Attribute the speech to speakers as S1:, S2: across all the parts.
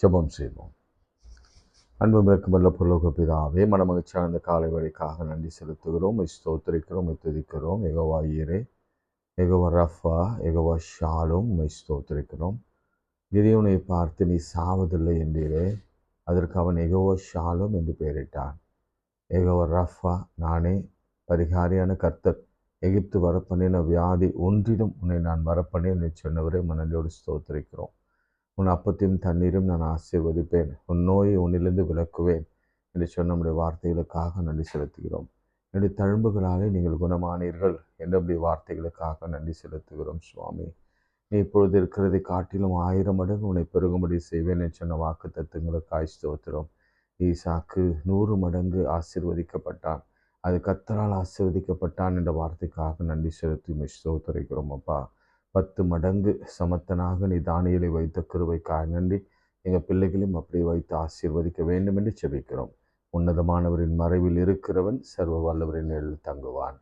S1: ஜெபம் செய்வோம். அன்பு மிக்கமுள்ள பரலோக பிதாவே, மனமகிழ்ச்சியான இந்த காலை வழிக்காக நன்றி செலுத்துகிறோம், ஸ்தோத்திரிக்கிறோம், துதிக்கிறோம். யெகோவா ஈரே, யெகோவா ரஃபா, யெகோவா ஷாலும், ஸ்தோத்திரிக்கிறோம். கிதியோனை பார்த்து நீ சாவதில்லை என்றீரே, அதற்கு அவன் யெகோவா ஷாலும் என்று பெயரிட்டான். யெகோவா ரஃபா, நானே பரிகாரியான கர்த்தர், எகிப்து வரப்பண்ணின வியாதி ஒன்றிலும் உன்னை நான் வரப்பண்ணேன் என்று சொன்னவரே, நன்றியோடு ஸ்தோத்திரிக்கிறோம். உன் அப்பத்தையும் தண்ணீரும் நான் ஆசீர்வதிப்பேன், உன் நோயை உன்னிலிருந்து விலக்குவேன் என்று சொன்ன நம்முடைய வார்த்தைகளுக்காக நன்றி செலுத்துகிறோம். என்னுடைய தழும்புகளாலே நீங்கள் குணமானீர்கள் என்றபடி வார்த்தைகளுக்காக நன்றி செலுத்துகிறோம். சுவாமி, நீ இப்பொழுது இருக்கிறதை காட்டிலும் 1000 மடங்கு உன்னை பெருகும்படி செய்வேன் என்று சொன்ன வாக்கு தத்துவங்களுக்காய் ஸ்தோத்திரம். ஈசாக்கு 100 மடங்கு ஆசீர்வதிக்கப்பட்டான், அது கர்த்தரால் ஆசீர்வதிக்கப்பட்டான் என்ற வார்த்தைக்காக நன்றி செலுத்தி ஸ்தோத்திரிக்கிறோம். அப்பா, 10 மடங்கு சமத்தனாக நீ தானியேலை வைத்த கிருபைக்காக நன்றி. எங்கள் பிள்ளைகளையும் அப்படி வைத்து ஆசீர்வதிக்க வேண்டும் என்று செபிக்கிறோம். உன்னதமானவரின் மறைவில் இருக்கிறவன் சர்வ வல்லவரின் நிழலில் தங்குவான்.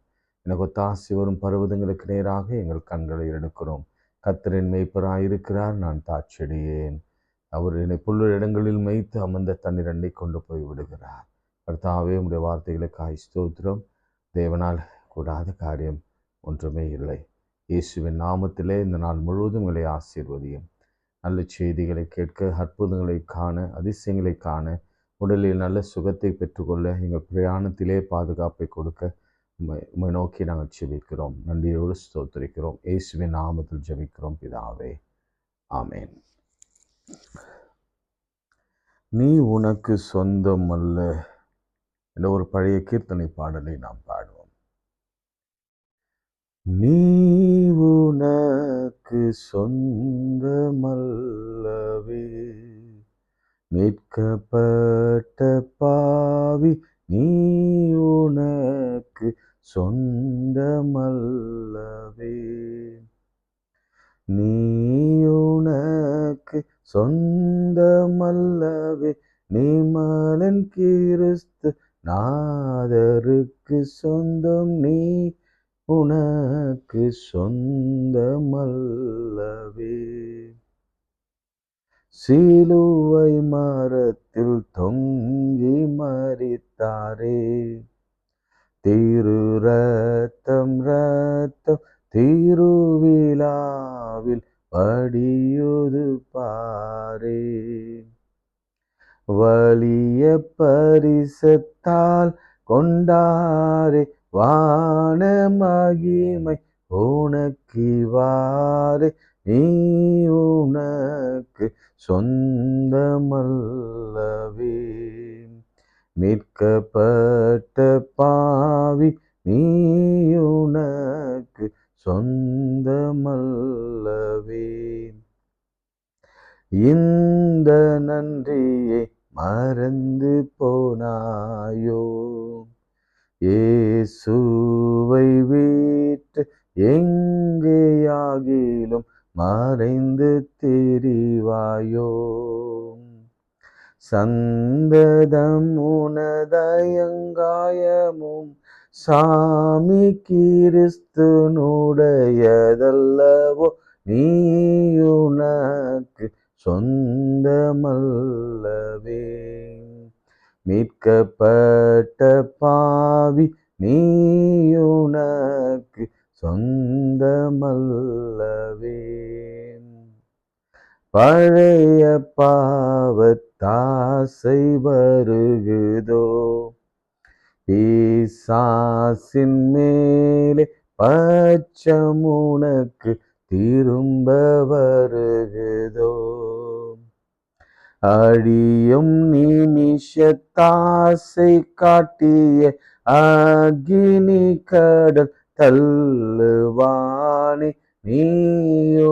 S1: எனக்கு ஒத்தாசி வரும் பர்வதங்களுக்கு நேராக எங்கள் கண்களை எடுக்கிறோம். கர்த்தரின் மேய்ப்பராயிருக்கிறார், நான் தாட்செடியேன். அவர் என்னை புல்லுள்ள இடங்களில் மேய்த்து அமர்ந்த தண்ணீர் அண்டை கொண்டு போய் விடுகிறார். கர்த்தாவே, உம்முடைய வார்த்தைகளுக்காய் ஸ்தோத்திரம். தேவனால் கூடாத காரியம் ஒன்றுமே இல்லை. இயேசுவின் நாமத்திலே இந்த நாள் முழுவதும் எங்களை ஆசீர்வதியும். நல்ல செய்திகளை கேட்க, அற்புதங்களை காண, அதிசயங்களை காண, உடலில் நல்ல சுகத்தை பெற்றுக்கொள்ள, எங்கள் பிரயாணத்திலே பாதுகாப்பை கொடுக்க உம்மை நோக்கி நாங்கள் ஜெபிக்கிறோம். நன்றியோடு ஸ்தோத்திரிக்கிறோம். இயேசுவின் நாமத்தில் ஜெபிக்கிறோம் பிதாவே, ஆமேன். நீ உனக்கு சொந்தம் அல்ல என்ற ஒரு பழைய கீர்த்தனை பாடலை நாம் பாடுவோம். நீ உனக்கு சொந்தமல்லவே, மீட்கப்பட்ட பாவி, நீ உனக்கு சொந்தமல்லவே. நீ உனக்கு சொந்தமல்லவே, நீ மலன் கிறிஸ்து நாதருக்கு சொந்தம். நீ உனக்கு சொந்தமல்லவே. சிலுவை மரத்தில் தொங்கி மரித்தாரே, திரு ரத்தம் ரத்தம் திருவிழாவில் படியுது பாரே. வலிய பரிசத்தால் கொண்டாரே, வான மகிமை உனக்கிவாரே. நீ உனக்கு சொந்தமல்லவே, மீட்கப்பட்ட பாவி, நீ உனக்கு சொந்தமல்லவே. இந்த நன்றியை மறந்து போனாயோ, இயேசுவை விட்டு எங்கேயாகிலும் மறைந்து திரிவாயோ. சந்ததம் உனதயங்காயமும் சாமி கிறிஸ்துனுடையதல்லவோ. நீ உனக்கு சொந்தமல்லவே, மீட்கப்பட்ட பாவி, நீ உனக்கு சொந்தமல்லவே. பழைய பாவத்தாசை வருகுதோ, பிசாசின் மேலே பச்சம் உனக்கு திரும்ப வருகுதோ. அடியும் நிமிஷத்தாசை காட்டிய அக்கினி கடல் தள்ளுவானே. நீ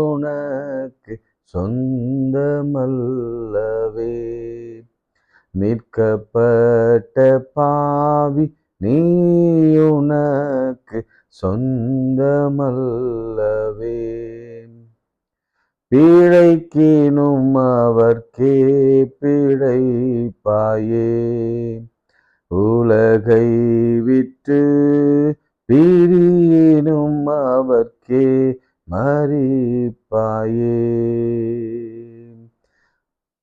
S1: உனக்கு சொந்தமல்லவே, மீட்கப்பட்ட பாவி, நீ உனக்கு சொந்தமல்லவே. பிழைக்கினும் அவர்க்கே பிழைப்பாயே, உலகை விட்டு பிரியினும் அவர்க்கே மரிப்பாயே.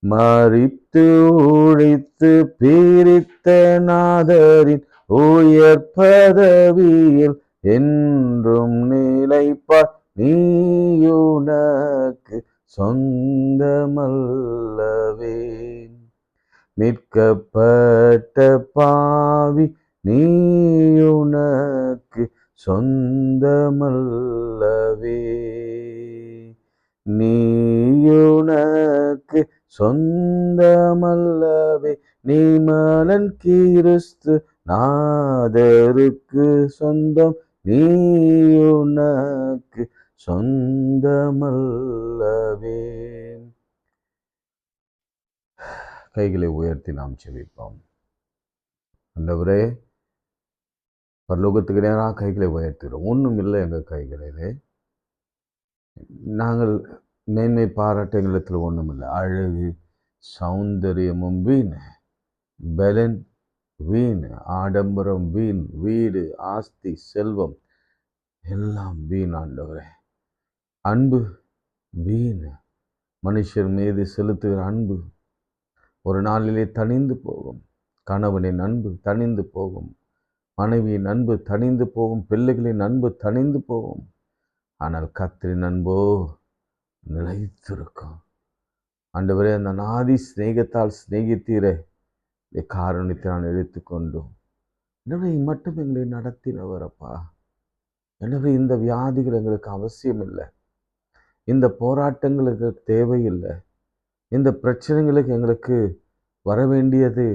S1: மரித்து உழைத்து பிரித்த நாதரின் உயர் பதவியில் என்றும் நிலைப்பார். நீயுனக்கு சொந்தமல்லவே. மீட்கப்பட்ட பாவி நீயுனக்கு சொந்தமல்லவே. நீயுனக்கு சொந்தமல்லவே. நீ மலன் கிறிஸ்து நாதருக்கு சொந்தம். நீயுனக்கு சொந்தமல்லவே. கைகளை உயர்த்தி நாம் செபிப்போம். ஆண்டவரே, பரலோகத்துக்கு நேராக கைகளை உயர்த்துகிறோம். ஒன்றும் இல்லை எங்கள் கைகளிலே. நாங்கள் மேன்மை பாராட்ட எங்களிடத்தில் ஒன்றும் இல்லை. அழகு சௌந்தரியமும் வீண், பலன் வீண், ஆடம்பரம் வீண், வீடு ஆஸ்தி செல்வம் எல்லாம் வீண். ஆண்டவரே, அன்பு வீண். மனுஷர் மீது செலுத்துகிற அன்பு ஒரு நாளிலே தணிந்து போகும். கணவனின் அன்பு தணிந்து போகும், மனைவியின் அன்பு தணிந்து போகும், பிள்ளைகளின் அன்பு தணிந்து போகும். ஆனால் கர்த்தரின் அன்போ நிலைத்திருக்கும். ஆண்டவரே, அந்த நாதி சிநேகத்தால் சிநேகித்தீரே, காரணத்தை நான் எடுத்துக்கொண்டோம். எனவே மட்டும் எங்களை நடத்தினவரப்பா. எனவே இந்த வியாதிகள் எங்களுக்கு அவசியம் இல்லை, இந்த போராட்டங்களுக்கு தேவையில்லை, இந்த பிரச்சனைகளுக்கு எங்களுக்கு வர வேண்டியது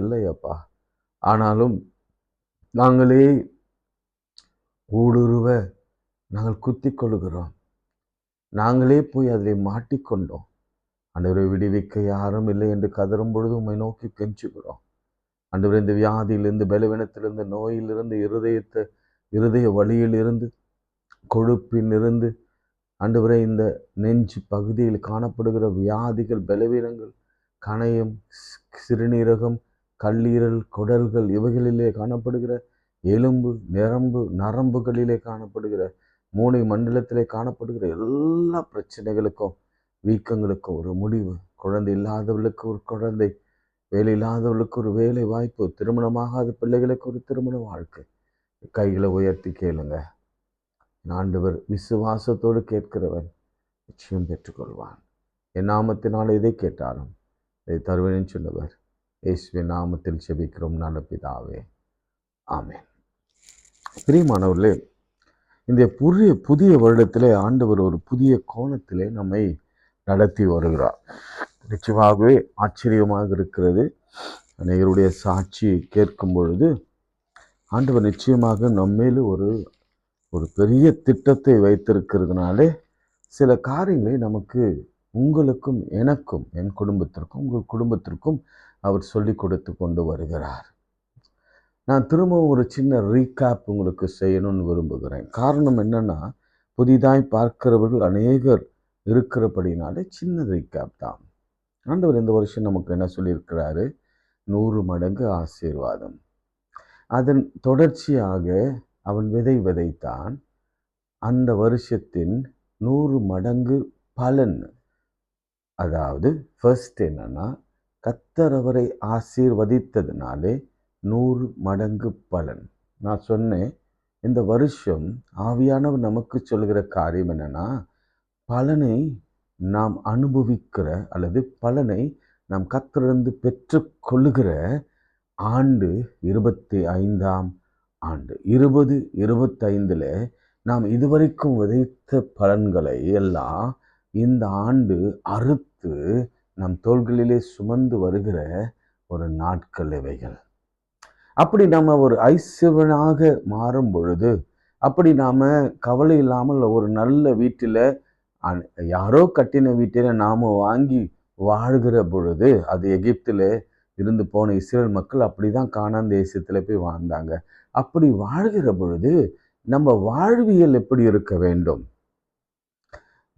S1: இல்லையப்பா. ஆனாலும் நாங்களே ஊடுருவ நாங்கள் குத்தி கொள்கிறோம். நாங்களே போய் அதில் மாட்டிக்கொண்டோம். ஆண்டவரை விடுவிக்க யாரும் இல்லை என்று கதறும் பொழுது உம்மை நோக்கி கெஞ்சுகிறோம். ஆண்டவரை, இந்த வியாதியிலிருந்து, பலவீனத்திலிருந்து, நோயிலிருந்து, இருதய வலியிலிருந்து, கொழுப்பிலிருந்து, ஆண்டவரை இந்த நெஞ்சு பகுதியில் காணப்படுகிற வியாதிகள், பலவீனங்கள், கணையம், சிறுநீரகம், கல்லீரல், குடல்கள், இவைகளிலே காணப்படுகிற எலும்பு, நரம்புகளிலே காணப்படுகிற மூளை மண்டலத்திலே காணப்படுகிற எல்லா பிரச்சனைகளுக்கும், வீக்கங்களுக்கும் ஒரு முடிவு. குழந்தை இல்லாதவர்களுக்கு ஒரு குழந்தை, வேலை இல்லாதவர்களுக்கு ஒரு வேலை வாய்ப்பு, திருமணமாகாத பிள்ளைகளுக்கு ஒரு திருமண வாழ்க்கை. கைகளை உயர்த்தி கேளுங்க. ஆண்டவர் விசுவாசத்தோடு கேட்கிறவன் நிச்சயம் பெற்றுக்கொள்வான். என் நாமத்தினால் எதை கேட்டாலும் இதை தருவேன் சொன்னவர். இயேசுவின் நாமத்தில் செபிக்கிறோம் நல்ல பிதாவே, ஆமென். பிரியமானவர்களே, இந்த புதிய வருடத்திலே ஆண்டவர் ஒரு புதிய கோணத்திலே நம்மை நடத்தி வருகிறார். நிச்சயமாகவே ஆச்சரியமாக இருக்கிறது. அநேகருடைய சாட்சி கேட்கும் பொழுது ஆண்டவர் நிச்சயமாக நம்மேலு ஒரு பெரிய திட்டத்தை வைத்திருக்கிறதுனாலே சில காரியங்களை நமக்கு, உங்களுக்கும் எனக்கும், என் குடும்பத்திற்கும் உங்கள் குடும்பத்திற்கும் அவர் சொல்லி கொடுத்து கொண்டு வருகிறார். நான் திரும்பவும் ஒரு சின்ன ரீகேப் உங்களுக்கு செய்யணும்னு விரும்புகிறேன். காரணம் என்னன்னா, புதிதாய் பார்க்கிறவர்கள் அநேகர் இருக்கிறபடினாலே சின்ன ரீகேப் தான். ஆண்டவர் இந்த வருஷம் நமக்கு என்ன சொல்லியிருக்கிறாரு? 100 மடங்கு ஆசீர்வாதம். அதன் தொடர்ச்சியாக அவன் விதைத்தான். அந்த வருஷத்தின் 100 மடங்கு பலன். அதாவது ஃபர்ஸ்ட் என்னன்னா, கர்த்தர் அவரை ஆசீர்வதித்ததினாலே 100 மடங்கு பலன். நான் சொன்னேன், இந்த வருஷம் ஆவியானவர் நமக்கு சொல்கிற காரியம் என்னன்னா, பலனை நாம் அனுபவிக்கிற அல்லது பலனை நாம் கர்த்தரிலிருந்து பெற்று கொள்ளுகிற ஆண்டு 25ஆம் ஆண்டு. 2025 நாம் இதுவரைக்கும் விதைத்த பலன்களை எல்லாம் இந்த ஆண்டு அறுத்து நம் தோள்களிலே சுமந்து வருகிற ஒரு நாட்கள் இவைகள். அப்படி நம்ம ஒரு ஐஸ்வரனாக மாறும் பொழுது, அப்படி நாம கவலை இல்லாமல் ஒரு நல்ல வீட்டில், யாரோ கட்டின வீட்டில் நாம வாங்கி வாழ்கிற பொழுது, அது எகிப்தில் இருந்து போன இஸ்ரேல் மக்கள் அப்படிதான் கானான் தேசத்தில் போய் வாழ்ந்தாங்க. அப்படி வாழ்கிற பொழுது நம்ம வாழ்வியல் எப்படி இருக்க வேண்டும்?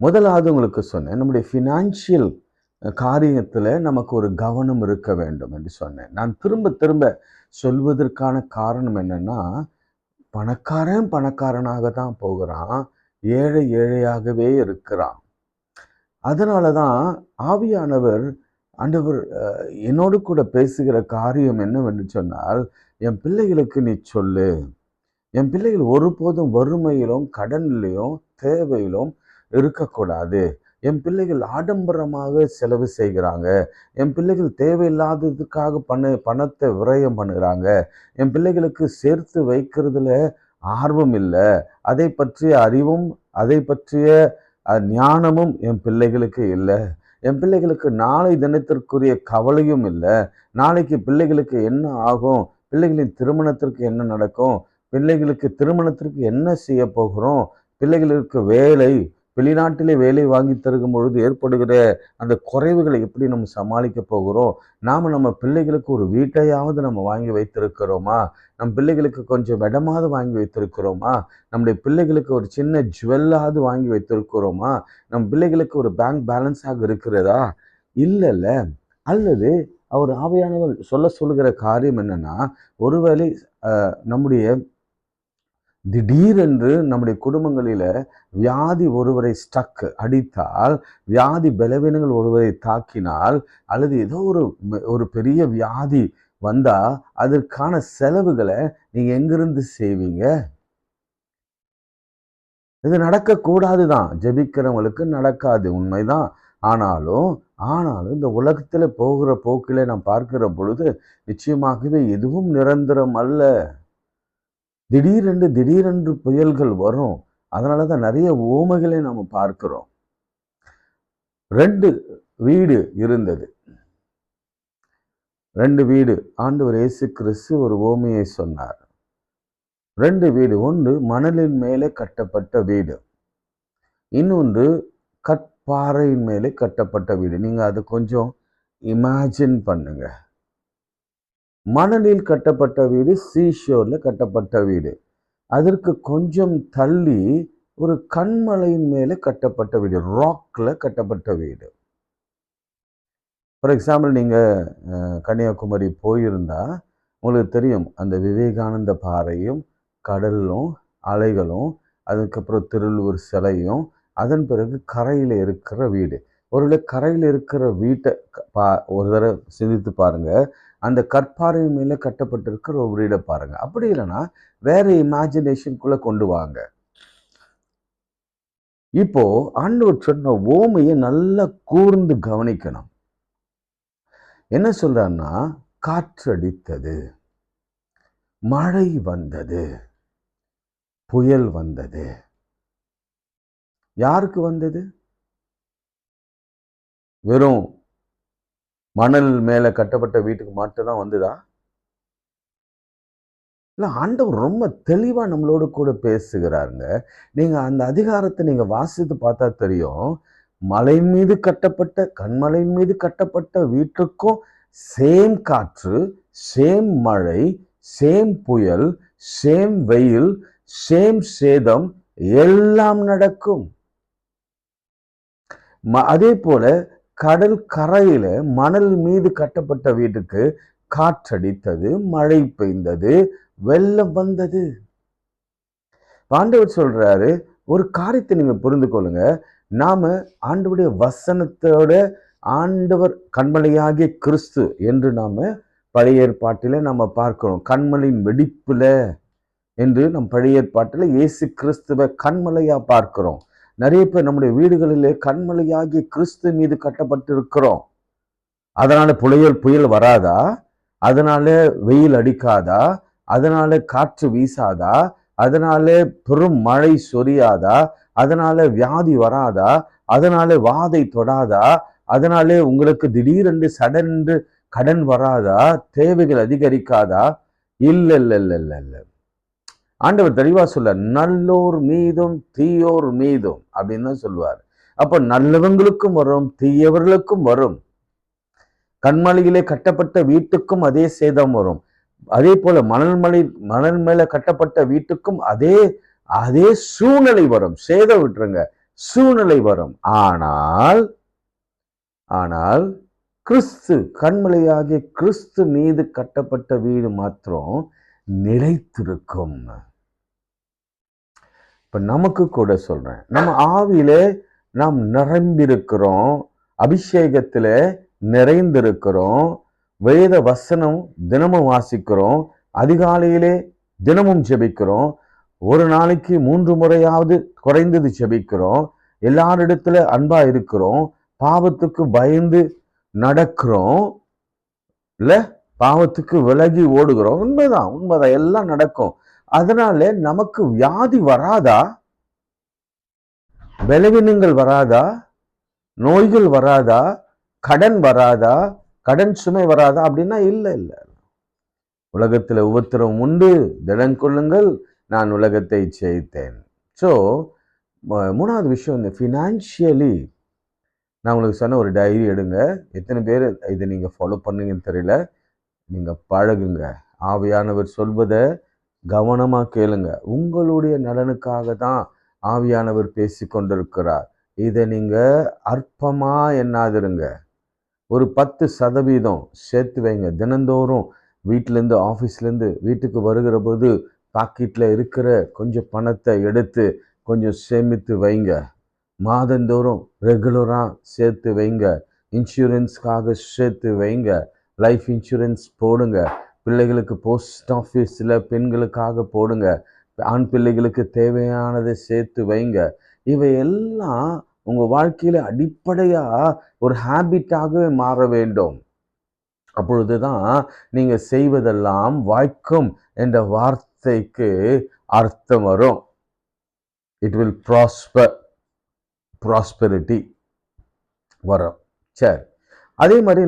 S1: முதலாவது உங்களுக்கு சொன்னேன், நம்முடைய ஃபினான்ஷியல் காரியத்தில் நமக்கு ஒரு கவனம் இருக்க வேண்டும் என்று சொன்னேன். நான் திரும்ப சொல்வதற்கான காரணம் என்னன்னா, பணக்காரனாக தான் போகிறான், ஏழையாகவே இருக்கிறான். அதனால தான் ஆவியானவர் ஆண்டவர் என்னோடு கூட பேசுகிற காரியம் என்னவென்று சொன்னால், என் பிள்ளைகளுக்கு நீ சொல்லு, என் பிள்ளைகள் ஒருபோதும் வறுமையிலும் கடனிலும் தேவையிலும் இருக்கக்கூடாது. என் பிள்ளைகள் ஆடம்பரமாக செலவு செய்கிறாங்க. என் பிள்ளைகள் தேவையில்லாததுக்காக பணத்தை விரயம் பண்ணுகிறாங்க. என் பிள்ளைகளுக்கு சேர்த்து வைக்கிறதுல ஆர்வம் இல்லை. அதை பற்றிய அறிவும் அதை பற்றிய ஞானமும் என் பிள்ளைகளுக்கு இல்லை. என் பிள்ளைகளுக்கு நாளை தினத்திற்குரிய கவலையும் இல்லை. நாளைக்கு பிள்ளைகளுக்கு என்ன ஆகும், பிள்ளைகளின் திருமணத்திற்கு என்ன நடக்கும், பிள்ளைகளுக்கு திருமணத்திற்கு என்ன செய்ய போகிறோம், பிள்ளைகளுக்கு வேலை, வெளிநாட்டிலே வேலை வாங்கி தருகும் பொழுது ஏற்படுகிற அந்த குறைவுகளை எப்படி நம்ம சமாளிக்க போகிறோம், நம்ம பிள்ளைகளுக்கு ஒரு வீட்டையாவது நம்ம வாங்கி வைத்திருக்கிறோமா, நம் பிள்ளைகளுக்கு கொஞ்சம் இடமாவது வாங்கி வைத்திருக்கிறோமா, நம்முடைய பிள்ளைகளுக்கு ஒரு சின்ன ஜுவல்லாவது வாங்கி வைத்திருக்கிறோமா, நம் பிள்ளைகளுக்கு ஒரு பேங்க் பேலன்ஸாக இருக்கிறதா, இல்லைல்ல. அல்லது அவர் ஆவியானவர் சொல்லுகிற காரியம் என்னன்னா, ஒருவேளை நம்முடைய திடீரென்று நம்முடைய குடும்பங்களில வியாதி ஒருவரை அடித்தால், வியாதி பலவீனங்கள் ஒருவரை தாக்கினால், அல்லது ஏதோ ஒரு பெரிய வியாதி வந்தா அதற்கான செலவுகளை நீங்க எங்கிருந்து செய்வீங்க? இது நடக்கக்கூடாதுதான். ஜெபிக்கிறவங்களுக்கு நடக்காது, உண்மைதான். ஆனாலும் இந்த உலகத்துல போகிற போக்கில நாம் பார்க்கிற பொழுது நிச்சயமாகவே எதுவும் நிரந்தரம் அல்ல. திடீரென்று புயல்கள் வரும். அதனாலதான் நிறைய ஓமைகளை நாம பார்க்கிறோம். 2 வீடு இருந்தது. 2 வீடு. ஆண்டவர் இயேசு கிறிஸ்து ஒரு ஓமையை சொன்னார். 2 வீடு. ஒன்று மணலின் மேலே கட்டப்பட்ட வீடு, இன்னொன்று கற்பாறையின் மேலே கட்டப்பட்ட வீடு. நீங்க அதை கொஞ்சம் இமேஜின் பண்ணுங்க. மணலில் கட்டப்பட்ட வீடு, சீஷோர்ல கட்டப்பட்ட வீடு. அதற்கு கொஞ்சம் தள்ளி ஒரு கண்மலையின் மேலே கட்டப்பட்ட வீடு, ராக்ல கட்டப்பட்ட வீடு. ஃபார் எக்ஸாம்பிள், நீங்க கன்னியாகுமரி போயிருந்தா உங்களுக்கு தெரியும், அந்த விவேகானந்த பாறையும் கடலும் அலைகளும், அதுக்கப்புறம் திருவள்ளுவர் சிலையும், அதன் பிறகு கரையில் இருக்கிற வீடு. ஒருவேளை கரையில் இருக்கிற வீட்டை ஒரு தடவை சிந்தித்து பாருங்க. அந்த கற்பாறை மேலே கட்டப்பட்டிருக்கிற ஒரு வீடை பாருங்க. அப்படி இல்லைன்னா வேற இமேஜினேஷனுக்குள்ள கொண்டு வாங்க. இப்போ ஆண்டவர் சொன்ன ஓமையை நல்லா கூர்ந்து கவனிக்கணும். என்ன சொல்றான்னா, காற்றடித்தது, மழை வந்தது, புயல் வந்தது. யாருக்கு வந்தது? வெறும் மணல் மேல கட்டப்பட்ட வீட்டுக்கு மட்டும்தான் வந்ததா? இல்ல, ஆண்டவர் ரொம்ப தெளிவா நம்மளோடு கூட பேசுகிறாருங்க. நீங்க அந்த அதிகாரத்தை நீங்க வாசித்து பார்த்தா தெரியும். மலையின் மீது கட்டப்பட்ட, கண்மலையின் மீது கட்டப்பட்ட வீட்டுக்கும் சேம் காற்று, சேம் மழை, சேம் புயல், சேம் வெயில், சேம் சேதம் எல்லாம் நடக்கும். அதே போல கடல் கரையில மணல் மீது கட்டப்பட்ட வீட்டுக்கு காற்றடித்தது, மழை பெய்ந்தது, வெள்ளம் வந்தது. ஆண்டவர் சொல்றாரு, ஒரு காரியத்தை நீங்க புரிந்து கொள்ளுங்க. நாம ஆண்டவருடைய வசனத்தோட, ஆண்டவர் கண்மலையாகிய கிறிஸ்து என்று நாம பழைய ஏற்பாட்டில நம்ம பார்க்கிறோம். கண்மலையின் வெடிப்புல என்று நம் பழைய ஏற்பாட்டில் இயேசு கிறிஸ்துவ கண்மலையா பார்க்கிறோம். நிறைய பேர் நம்முடைய வீடுகளிலே கண்மலையாகிய கிறிஸ்து மீது கட்டப்பட்டிருக்கிறோம். அதனால புயல் வராதா? அதனால வெயில் அடிக்காதா? அதனால காற்று வீசாதா? அதனால பெரும் மழை சொரியாதா? அதனால வியாதி வராதா? அதனால வாதை தொடாதா? அதனாலே உங்களுக்கு திடீரென்று சடென்று கடன் வராதா? தேவைகள் அதிகரிக்காதா? இல்ல. ஆண்டவர் தெளிவா சொல்ல, நல்லோர் மீதும் தீயோர் மீதும் அப்படின்னு தான் சொல்லுவார். அப்ப நல்லவங்களுக்கும் வரும், தீயவர்களுக்கும் வரும். கண்மலையிலே கட்டப்பட்ட வீட்டுக்கும் அதே சேதம் வரும். அதே போல மணல் மேல கட்டப்பட்ட வீட்டுக்கும் அதே சூழ்நிலை வரும். சேதம் விட்டுருங்க, சூழ்நிலை வரும். ஆனால் கிறிஸ்து, கண்மலையாகிய கிறிஸ்து மீது கட்டப்பட்ட வீடு மாத்திரம் நிலைத்திருக்கும். இப்ப நமக்கு கூட சொல்றேன், நம்ம ஆவியிலே நாம் நிரம்பியிருக்கிறோம், அபிஷேகத்திலே நிறைந்திருக்கிறோம். வேத வசனம் தினமும் வாசிக்கிறோம். அதிகாலையிலே தினமும் ஜெபிக்கிறோம். ஒரு நாளைக்கு 3 முறையாவது குறைந்தது ஜெபிக்கிறோம். எல்லாரிடத்துல அன்பா இருக்கிறோம். பாவத்துக்கு பயந்து நடக்கிறோம். இல்ல, பாவத்துக்கு விலகி ஓடுகிறோம். உண்மைதான் எல்லாம் நடக்கும். அதனால நமக்கு வியாதி வராதா? பலவீனங்கள் வராதா? நோய்கள் வராதா? கடன் வராதா? கடன் சுமை வராதா? அப்படின்னா இல்ல. உலகத்துல உபத்திரம் உண்டு, திடன் கொள்ளுங்கள், நான் உலகத்தை ஜெயித்தேன். ஸோ 3வது விஷயம், இந்த ஃபினான்ஷியலி நான் உங்களுக்கு சொன்ன ஒரு டைரி எடுங்க. எத்தனை பேர் இதை நீங்க ஃபாலோ பண்ணுங்கன்னு தெரியல. நீங்க பழகுங்க. ஆவியானவர் சொல்வதை கவனமா கேளுங்க. உங்களுடைய நலனுக்காக தான் ஆவியானவர் பேசி கொண்டிருக்கிறார். இதை நீங்க அற்பமா எண்ணாதிருங்க. ஒரு 10% சேர்த்து வைங்க. தினந்தோறும் வீட்டிலேருந்து ஆஃபீஸ்லேருந்து வீட்டுக்கு வருகிற போது பாக்கெட்டில் இருக்கிற கொஞ்சம் பணத்தை எடுத்து கொஞ்சம் சேமித்து வைங்க. மாதந்தோறும் ரெகுலராக சேர்த்து வைங்க. இன்சூரன்ஸ்க்காக சேர்த்து வைங்க. லைஃப் இன்சூரன்ஸ் போடுங்க. பிள்ளைகளுக்கு போஸ்ட் ஆஃபீஸில் பெண்களுக்காக போடுங்க. ஆண் பிள்ளைகளுக்கு தேவையானதை சேர்த்து வைங்க. இவையெல்லாம் உங்கள் வாழ்க்கையில் அடிப்படையாக ஒரு ஹேபிட்டாகவே மாற வேண்டும். அப்பொழுதுதான் நீங்க செய்வதெல்லாம் வாய்க்கும் என்ற வார்த்தைக்கு அர்த்தம் வரும். இட் வில் ப்ராஸ்பெரிட்டி வரும். சரி, அதே மாதிரி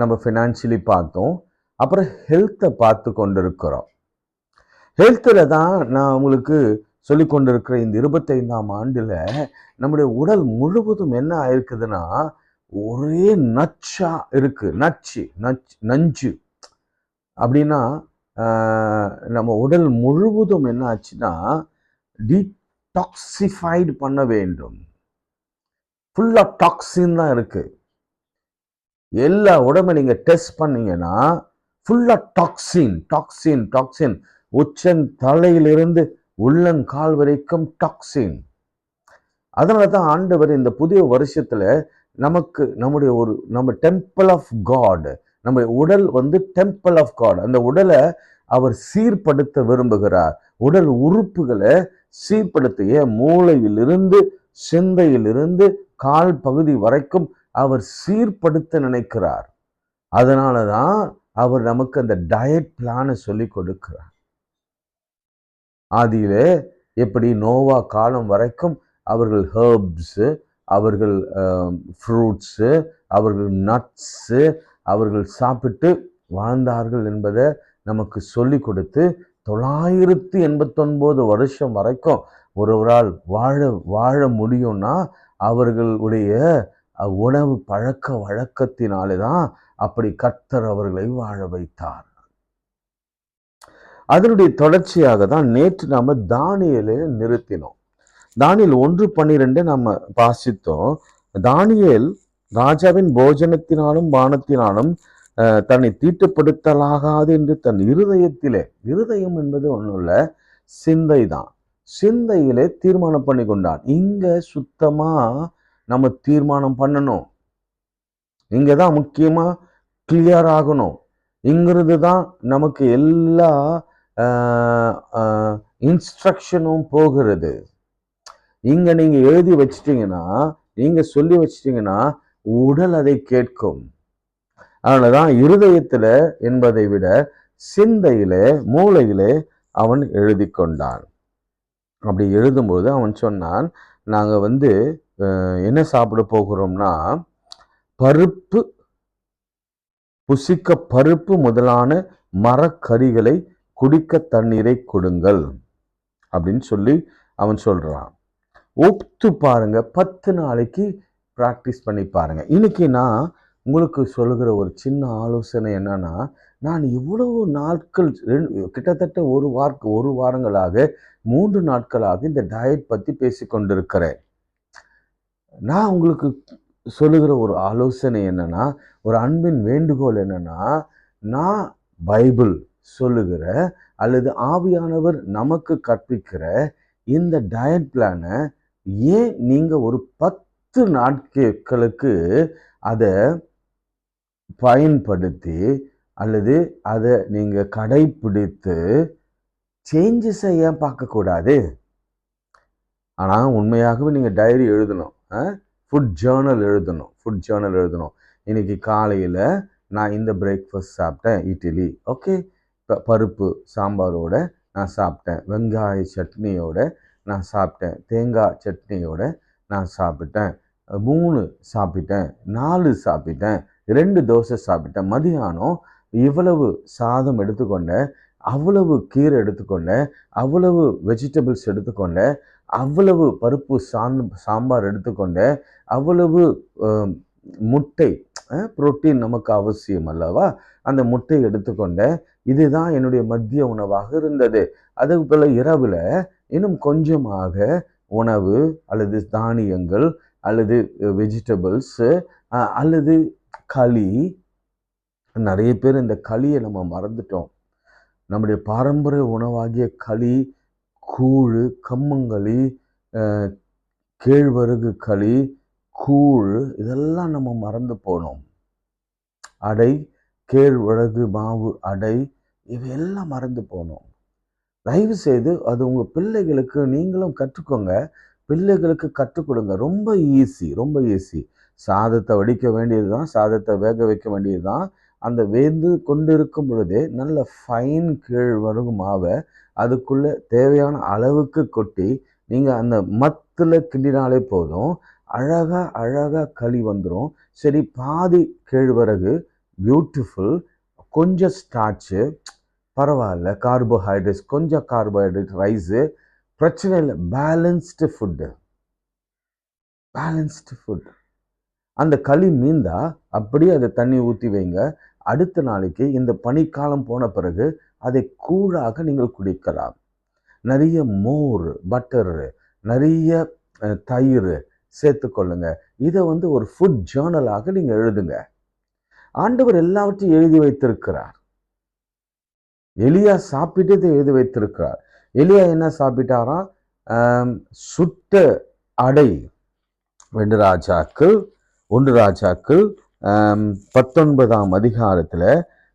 S1: நம்ம ஃபினான்ஷியலி பார்த்தோம். அப்புறம் ஹெல்த்தை பார்த்து கொண்டிருக்கிறோம். ஹெல்த்தில் தான் நான் உங்களுக்கு சொல்லி கொண்டிருக்கிற இந்த 25ஆம் ஆண்டுல நம்முடைய உடல் முழுவதும் என்ன ஆயிருக்குதுன்னா ஒரே நச்சா இருக்கு. நஞ்சு அப்படின்னா நம்ம உடல் முழுவதும் என்ன ஆச்சுன்னா டீடாக்சிஃபைடு பண்ண வேண்டும். ஃபுல்லா டாக்ஸின் தான் இருக்கு. எல்லா உடம்பை நீங்க டெஸ்ட் பண்ணீங்கன்னா ஃபுல்லா டாக்ஸின் உச்சன் தலையிலிருந்து உள்ளங்கால் வரைக்கும் டாக்ஸின். அதனால தான் ஆண்டவர் இந்த புதிய வருஷத்துல நமக்கு நம்ம டெம்பிள் ஆஃப் காட், நம்ம உடல் டெம்பிள் ஆஃப் காட். அந்த உடலை அவர் சீர்படுத்த விரும்புகிறார். உடல் உறுப்புகளை சீர்படுத்த, மூளையிலிருந்து சிந்தையிலிருந்து கால் பகுதி வரைக்கும் அவர் சீர்படுத்த நினைக்கிறார். அதனாலதான் அவர் நமக்கு அந்த டயட் பிளானை சொல்லி கொடுக்கிறார். ஆதியிலே எப்படி நோவா காலம் வரைக்கும் அவர்கள் ஹெர்ப்ஸு, அவர்கள் ஃப்ரூட்ஸு, அவர்கள் நட்ஸு அவர்கள் சாப்பிட்டு வாழ்ந்தார்கள் என்பதை நமக்கு சொல்லி கொடுத்து 989 வருஷம் வரைக்கும் ஒருவரால் வாழ முடியும்னா அவர்களுடைய உணவு பழக்க வழக்கத்தினாலே தான் அப்படி கர்த்தர் அவர்களை வாழ வைத்தார். அதனுடைய தொடர்ச்சியாக தான் நேற்று நாம தானியேலை நிறுத்தினோம். தானியேல் 1:12 நம்ம வாசித்தோம். தானியேல் ராஜாவின் போஜனத்தினாலும் பானத்தினாலும் தன்னை தீட்டுப்படுத்தலாகாது என்று தன் இருதயம் என்பது ஒன்றும் இல்லை, சிந்தை தான். சிந்தையிலே தீர்மானம் பண்ணி கொண்டான். இங்க சுத்தமா நம்ம தீர்மானம் பண்ணணும். இங்கதான் முக்கியமா கிளியர் ஆகணும். இங்கிறது தான் நமக்கு எல்லா இன்ஸ்ட்ரக்ஷனும் போகிறது. இங்க நீங்க எழுதி வச்சிட்டீங்கன்னா, நீங்க சொல்லி வச்சிட்டீங்கன்னா உடல் அதை கேட்கும். அதனாலதான் இருதயத்துல என்பதை விட சிந்தையிலே மூளையிலே அவன் எழுதி கொண்டான். அப்படி எழுதும்போது அவன் சொன்னான், நாங்க என்ன சாப்பிட போகிறோம்னா பருப்பு, புசிக்க பருப்பு முதலான மரக்கறிகளை, குடிக்க தண்ணீரை கொடுங்கள் அப்படின்னு சொல்லி அவன் சொல்றான். ஒத்து பாருங்க, 10 நாளைக்கு பிராக்டிஸ் பண்ணி பாருங்க. இன்னைக்கு நான் உங்களுக்கு சொல்லுகிற ஒரு சின்ன ஆலோசனை என்னன்னா, நான் இவ்வளவு நாட்கள் கிட்டத்தட்ட ஒரு வாரங்களாக 3 நாட்களாக இந்த டயட் பத்தி பேசி கொண்டிருக்கிறேன். நான் உங்களுக்கு சொல்லுகிற ஒரு ஆலோசனை என்னன்னா, ஒரு அன்பின் வேண்டுகோள் என்னன்னா, நான் பைபிள் சொல்லுகிற அல்லது ஆவியானவர் நமக்கு கற்பிக்கிற இந்த டயட் பிளானை ஏன் நீங்க ஒரு 10 நாட்களுக்கு அதை பயன்படுத்தி அல்லது அதை நீங்கள் கடைப்பிடித்து சேஞ்சஸை ஏன் பார்க்கக்கூடாது? ஆனால் உண்மையாகவே நீங்கள் டைரி எழுதணும், ஃபுட் ஜேர்னல் எழுதணும். இன்னைக்கு காலையில் நான் இந்த பிரேக்ஃபாஸ்ட் சாப்பிட்டேன், இட்லி, ஓகே, பருப்பு சாம்பாரோட நான் சாப்பிட்டேன், வெங்காய சட்னியோட நான் சாப்பிட்டேன், தேங்காய் சட்னியோட நான் சாப்பிட்டேன், 3 சாப்பிட்டேன், 4 சாப்பிட்டேன், 2 தோசை சாப்பிட்டேன், மதியானம் இவ்வளவு சாதம் எடுத்துக்கொண்டேன், அவ்வளவு கீரை எடுத்துக்கொண்டேன், அவ்வளவு வெஜிடபிள்ஸ் எடுத்துக்கொண்டேன், அவ்வளவு பருப்பு சாம்பார் எடுத்துக்கொண்டேன், அவ்வளவு முட்டை, புரோட்டீன் நமக்கு அவசியம் அல்லவா, அந்த முட்டை எடுத்துக்கொண்டேன், இதுதான் என்னுடைய மதிய உணவாக இருந்தது. அதுக்கு போல இரவில் இன்னும் கொஞ்சமாக உணவு அல்லது தானியங்கள் அல்லது வெஜிடபிள்ஸ் அல்லது களி. நிறைய பேர் இந்த களியை நம்ம மறந்துட்டோம். நம்முடைய பாரம்பரிய உணவாகிய களி, கூழ், கம்மங்களி, கேழ்வரகு களி, கூழ், இதெல்லாம் நம்ம மறந்து போனோம். அடை, கேழ்வரகு மாவு அடை, இவையெல்லாம் மறந்து போனோம். தயவு செய்து அது உங்கள் பிள்ளைகளுக்கு நீங்களும் கற்றுக்கோங்க, பிள்ளைகளுக்கு கற்றுக் கொடுங்க. ரொம்ப ஈஸி. சாதத்தை வடிக்க வேண்டியது தான், சாதத்தை வேக வைக்க வேண்டியது தான். அந்த வேந்து கொண்டு இருக்கும் பொழுதே நல்ல ஃபைன் கேழ்வரகு மாவை அதுக்குள்ளே தேவையான அளவுக்கு கொட்டி நீங்கள் அந்த மத்தில் கிண்டினாலே போதும், அழகாக களி வந்துடும். சரி, பாதி கேழ்வரகு, பியூட்டிஃபுல், கொஞ்சம் ஸ்டார்ச்சு, பரவாயில்ல, கார்போஹைட்ரேட்ஸ், கொஞ்சம் கார்போஹைட்ரேட், ரைஸு, பிரச்சனை இல்லை. Balanced food. அந்த களி மீந்தா அப்படியே அதை தண்ணி ஊற்றி வைங்க. அடுத்த நாளைக்கு இந்த பனிக்காலம் போன பிறகு அதை கூழாக நீங்கள் குடிக்கலாம். நிறைய மோர், பட்டர், நிறைய தயிர் சேர்த்துக்கொள்ளுங்க. இதை ஒரு ஃபுட் ஜேர்னலாக நீங்கள் எழுதுங்க. ஆண்டவர் எல்லாவற்றையும் எழுதி வைத்திருக்கிறார். எலியா சாப்பிட்டு எழுதி வைத்திருக்கிறார். எலியா என்ன சாப்பிட்டாராம்? சுட்ட அடை. 1 ராஜாக்கள் 19ஆம் அதிகாரத்தில்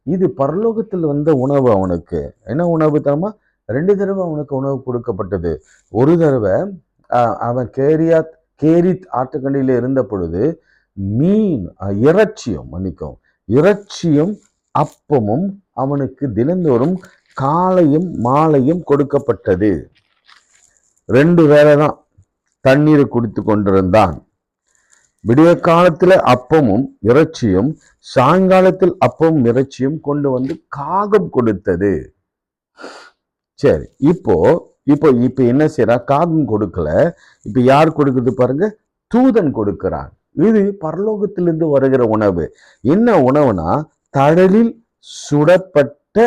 S1: இது பரலோகத்தில் வந்த உணவு. அவனுக்கு என்ன உணவு தரமா? 2 தடவை அவனுக்கு உணவு கொடுக்கப்பட்டது. ஒரு தடவை அவன் கேரித் ஆற்றுக்கண்டியில் இருந்த பொழுது இறைச்சியும் அப்பமும் அவனுக்கு தினந்தோறும் காலையும் மாலையும் கொடுக்கப்பட்டது. 2 வேளை தான் தண்ணீரை குடித்து கொண்டிருந்தான். விடிய காலத்துல அப்பமும் இறைச்சியும், சாயங்காலத்தில் அப்பமும் இறைச்சியும் கொண்டு வந்து காகம் கொடுத்தது. சரி, இப்போ என்ன செய்யறா? காகம் கொடுக்கல, இப்ப யார் கொடுக்குது பாருங்க, தூதன் கொடுக்கிறான். இது பரலோகத்திலிருந்து வருகிற உணவு. என்ன உணவுனா, தழலில் சுடப்பட்ட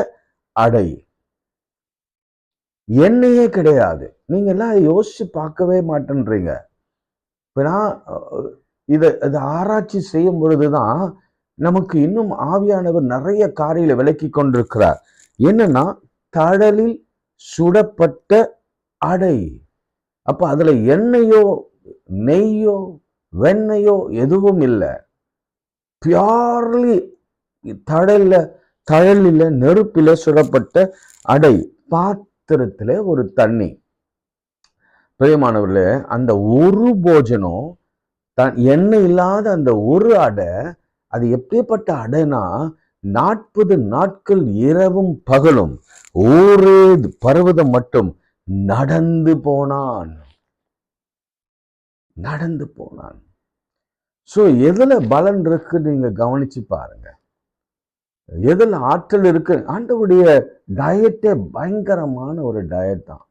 S1: அடை. எண்ணெயே கிடையாது. நீங்க எல்லாம் யோசிச்சு பார்க்கவே மாட்டேன்றீங்க. இப்ப நான் இதை ஆராய்ச்சி செய்யும் பொழுதுதான் நமக்கு இன்னும் ஆவியானவர் நிறைய காரியங்களை விளக்கி கொண்டிருக்கிறார். என்னன்னா, தழலில் சுடப்பட்ட அடை. அப்ப அதுல எண்ணெயோ நெய்யோ வெண்ணெயோ எதுவும் இல்லை. பியூர்லி தழலில் நெருப்பில சுடப்பட்ட அடை, பாத்திரத்துல ஒரு தண்ணி. பிரியமானவர்களே, அந்த ஒரு போஜனம், எண்ணெய் இல்லாத அந்த ஒரு அடை, அது எப்படிப்பட்ட அடைனா, 40 நாட்கள் இரவும் பகலும் ஒரே பர்வதம் மட்டும் நடந்து போனான். சோ எதுல பலன் இருக்கு நீங்க கவனிச்சு பாருங்க. எதுல ஆற்றல் இருக்கு? ஆண்டவருடைய டயட்டே பயங்கரமான ஒரு டயட் தான்.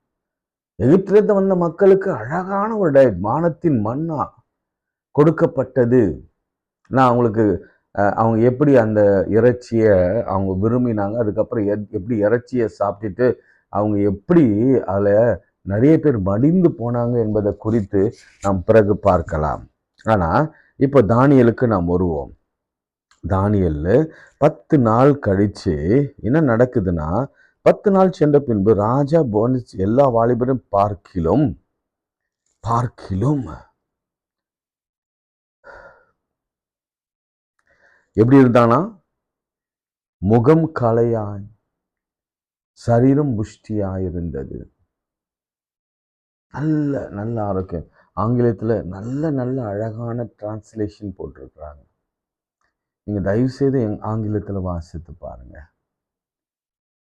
S1: எகிப்திலிருந்து வந்த மக்களுக்கு அழகான ஒரு டயட், வானத்தின் மன்னா கொடுக்கப்பட்டது. நான் அவங்களுக்கு அவங்க எப்படி அந்த இறைச்சியை அவங்க விரும்பினாங்க, அதுக்கப்புறம் எப்படி இறைச்சியை சாப்பிட்டுட்டு அவங்க எப்படி அதில் நிறைய பேர் மடிந்து போனாங்க என்பதை குறித்து நாம் பிறகு பார்க்கலாம். ஆனால் இப்போ தானியலுக்கு நாம் வருவோம். தானியல் 10 நாள் கழிச்சு என்ன நடக்குதுன்னா, 10 நாள் சென்ற பின்பு ராஜா போனிஸ் எல்லா வாலிபரும் பார்க்கிலும் எப்படி இருந்தானா? முகம் கலையாய், சரீரம் புஷ்டியாய் இருந்தது. நல்ல நல்ல ஆரோக்கியம். ஆங்கிலத்தில் நல்ல நல்ல அழகான டிரான்ஸ்லேஷன் போட்டிருக்கிறாங்க. நீங்க தயவு செய்து ஆங்கிலத்தில் வாசித்து பாருங்க.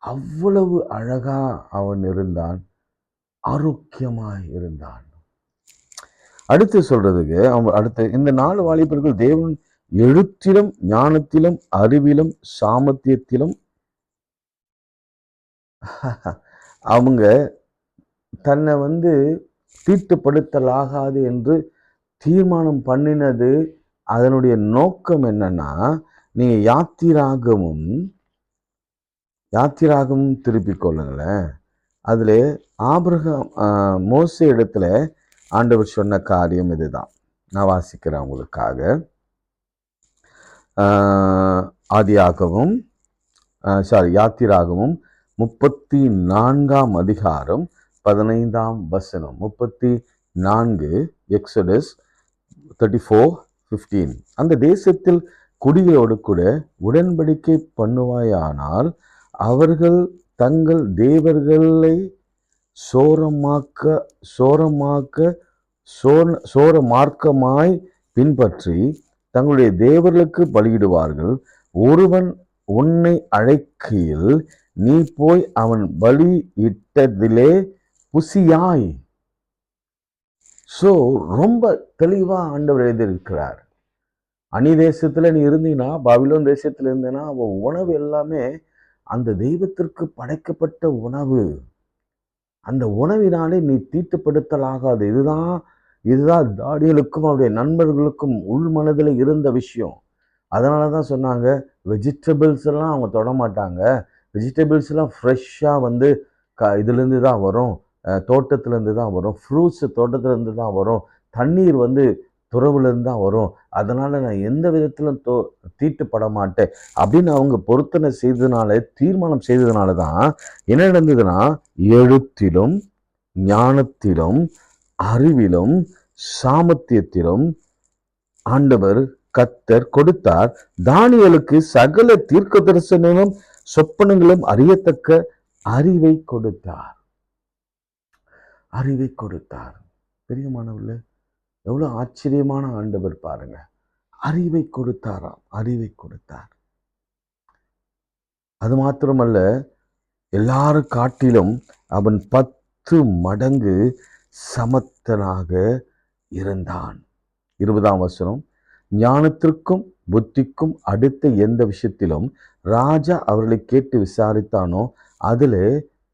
S1: அவ்வளவு அழகா அவன் இருந்தான், ஆரோக்கியமாய் இருந்தான். அடுத்து சொல்றதுக்கு அடுத்து இந்த 4 வாலிபர்கள் தேவன் எழுத்திலும் ஞானத்திலும் அறிவிலும் சாமர்த்தியத்திலும் அவங்க தன்னை தீட்டுப்படுத்தலாகாது என்று தீர்மானம் பண்ணினது. அதனுடைய நோக்கம் என்னன்னா, நீங்க யாத்திராகமும் திருப்பிக் கொள்ளுங்களேன். அதுல ஆபிரகாம் மோசே இடத்துல ஆண்டவர் சொன்ன காரியம் இதுதான். நான் வாசிக்கிறேன் உங்களுக்காக. யாத்திராகமும் 34 அதிகாரம் 15 34 எக்ஸோடஸ் 34:15. அந்த தேசத்தில் குடிகளோடு கூட உடன்படிக்கை பண்ணுவாயானால் அவர்கள் தங்கள் தேவர்களை சோர மார்க்கமாய் பின்பற்றி தங்களுடைய தேவர்களுக்கு பலியிடுவார்கள். ஒருவன் உன்னை அழைக்கையில் நீ போய் அவன் பலி இட்டதிலே புசியாய். ரொம்ப தெளிவா ஆண்டவர் எழுதியிருக்கிறார். அந்நிய தேசத்துல நீ இருந்தீங்கன்னா, பாபிலோன் தேசத்துல இருந்தேன்னா, அவன் உணவு எல்லாமே அந்த தெய்வத்திற்கு படைக்கப்பட்ட உணவு. அந்த உணவினாலே நீ தீட்டுப்படுத்தலாகாது. இதுதான் தானியேலுக்கும் அவருடைய நண்பர்களுக்கும் உள் மனதில் இருந்த விஷயம். அதனால தான் சொன்னாங்க, வெஜிடபிள்ஸ் எல்லாம் அவங்க தொட மாட்டாங்க. வெஜிடபிள்ஸ் எல்லாம் ஃப்ரெஷ்ஷாக இதுலேருந்து தான் வரும், தோட்டத்துலேருந்து தான் வரும். ஃப்ரூட்ஸ் தோட்டத்துலேருந்து தான் வரும். தண்ணீர் துறவுலேருந்து தான் வரும். அதனால் நான் எந்த விதத்திலும் தீட்டுப்பட மாட்டேன் அப்படின்னு அவங்க பொருத்தனை செய்ததுனால, தீர்மானம் செய்ததுனால தான் என்ன நடந்ததுன்னா, எழுத்திலும் ஞானத்திலும் அறிவிலும் சாமர்த்தியத்திலும் ஆண்டவர் கர்த்தர் கொடுத்தார். தானியேலுக்கு சகல தீர்க்க தரிசனங்களும் சொப்பனங்களும் அறியத்தக்க அறிவை கொடுத்தார். பிரியமானவர்களே, எவ்வளவு ஆச்சரியமான ஆண்டவர் பாருங்க. அறிவை கொடுத்தாராம், அறிவை கொடுத்தார். அது மாத்திரமல்ல, எல்லாரும் காட்டிலும் அவன் 10 மடங்கு சமத்தனாக இருந்தான். 20ஆம் வசனம், ஞானத்திற்கும் புத்திக்கும் அடுத்த எந்த விஷயத்திலும் ராஜா அவர்களை கேட்டு விசாரித்தானோ அதுல